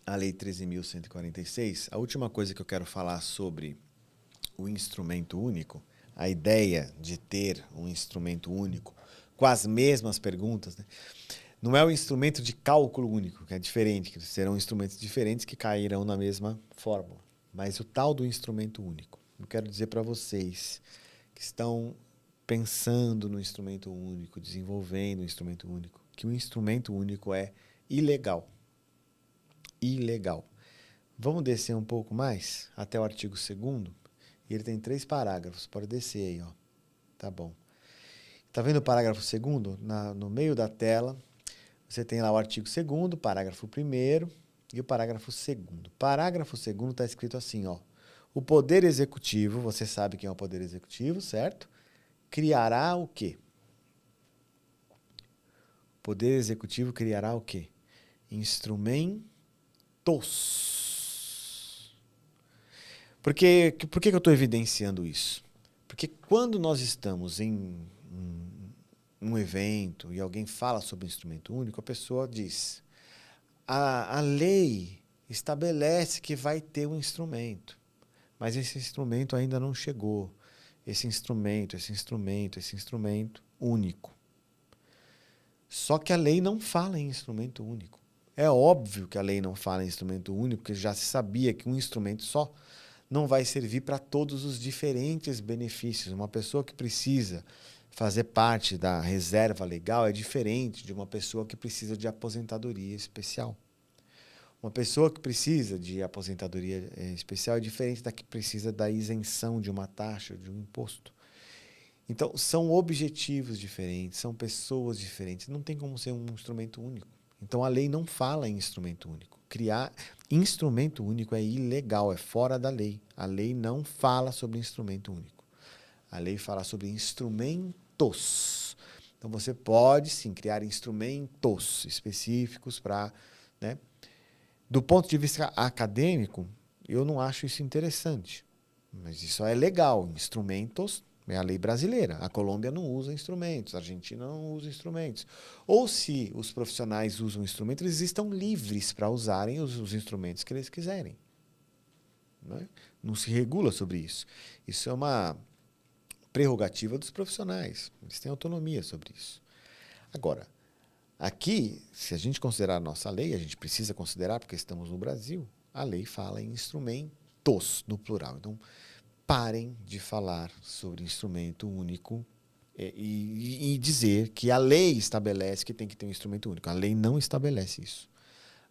a Lei 13.146, a última coisa que eu quero falar sobre o instrumento único, a ideia de ter um instrumento único com as mesmas perguntas, né? Não é o instrumento de cálculo único, que é diferente, que serão instrumentos diferentes que cairão na mesma fórmula. Mas o tal do instrumento único. Eu quero dizer para vocês que estão pensando no instrumento único, desenvolvendo o instrumento único, que o instrumento único é ilegal. Ilegal. Vamos descer um pouco mais até o artigo 2º, e ele tem 3 parágrafos. Pode descer aí, ó. Tá bom. Tá vendo o parágrafo 2º? No meio da tela, você tem lá o artigo 2º, parágrafo 1º e o parágrafo 2º. Parágrafo 2º está escrito assim, ó. O Poder Executivo, você sabe quem é o Poder Executivo, certo? Criará o quê? O Poder Executivo criará o quê? Instrumentos. Por que eu estou evidenciando isso? Porque quando nós estamos em um evento e alguém fala sobre instrumento único, a pessoa diz, a lei estabelece que vai ter um instrumento, mas esse instrumento ainda não chegou. Esse instrumento único. Só que a lei não fala em instrumento único. É óbvio que a lei não fala em instrumento único, porque já se sabia que um instrumento só não vai servir para todos os diferentes benefícios. Uma pessoa que precisa fazer parte da reserva legal é diferente de uma pessoa que precisa de aposentadoria especial. Uma pessoa que precisa de aposentadoria especial é diferente da que precisa da isenção de uma taxa, de um imposto. Então, são objetivos diferentes, são pessoas diferentes. Não tem como ser um instrumento único. Então, a lei não fala em instrumento único. Criar instrumento único é ilegal, é fora da lei. A lei não fala sobre instrumento único. A lei fala sobre instrumentos. Então, você pode, sim, criar instrumentos específicos para... né? Do ponto de vista acadêmico, eu não acho isso interessante. Mas isso é legal. Instrumentos é a lei brasileira. A Colômbia não usa instrumentos, a Argentina não usa instrumentos. Ou se os profissionais usam instrumentos, eles estão livres para usarem os instrumentos que eles quiserem. Não se regula sobre isso. Isso é uma prerrogativa dos profissionais. Eles têm autonomia sobre isso. Agora, aqui, se a gente considerar a nossa lei, a gente precisa considerar, porque estamos no Brasil, a lei fala em instrumentos, no plural. Então, parem de falar sobre instrumento único e dizer que a lei estabelece que tem que ter um instrumento único. A lei não estabelece isso.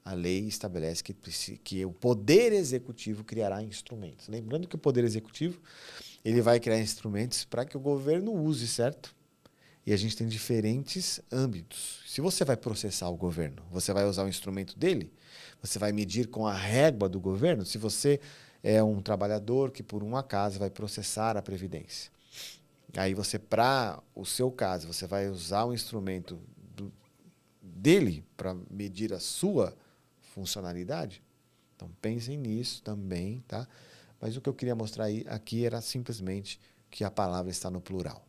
A lei estabelece que o Poder Executivo criará instrumentos. Lembrando que o Poder Executivo ele vai criar instrumentos para que o governo use, certo? E a gente tem diferentes âmbitos. Se você vai processar o governo, você vai usar o instrumento dele? Você vai medir com a régua do governo? Se você é um trabalhador que, por um acaso, vai processar a Previdência. Aí você, para o seu caso, você vai usar o instrumento dele para medir a sua funcionalidade? Então, pensem nisso também, tá? Mas o que eu queria mostrar aqui era simplesmente que a palavra está no plural.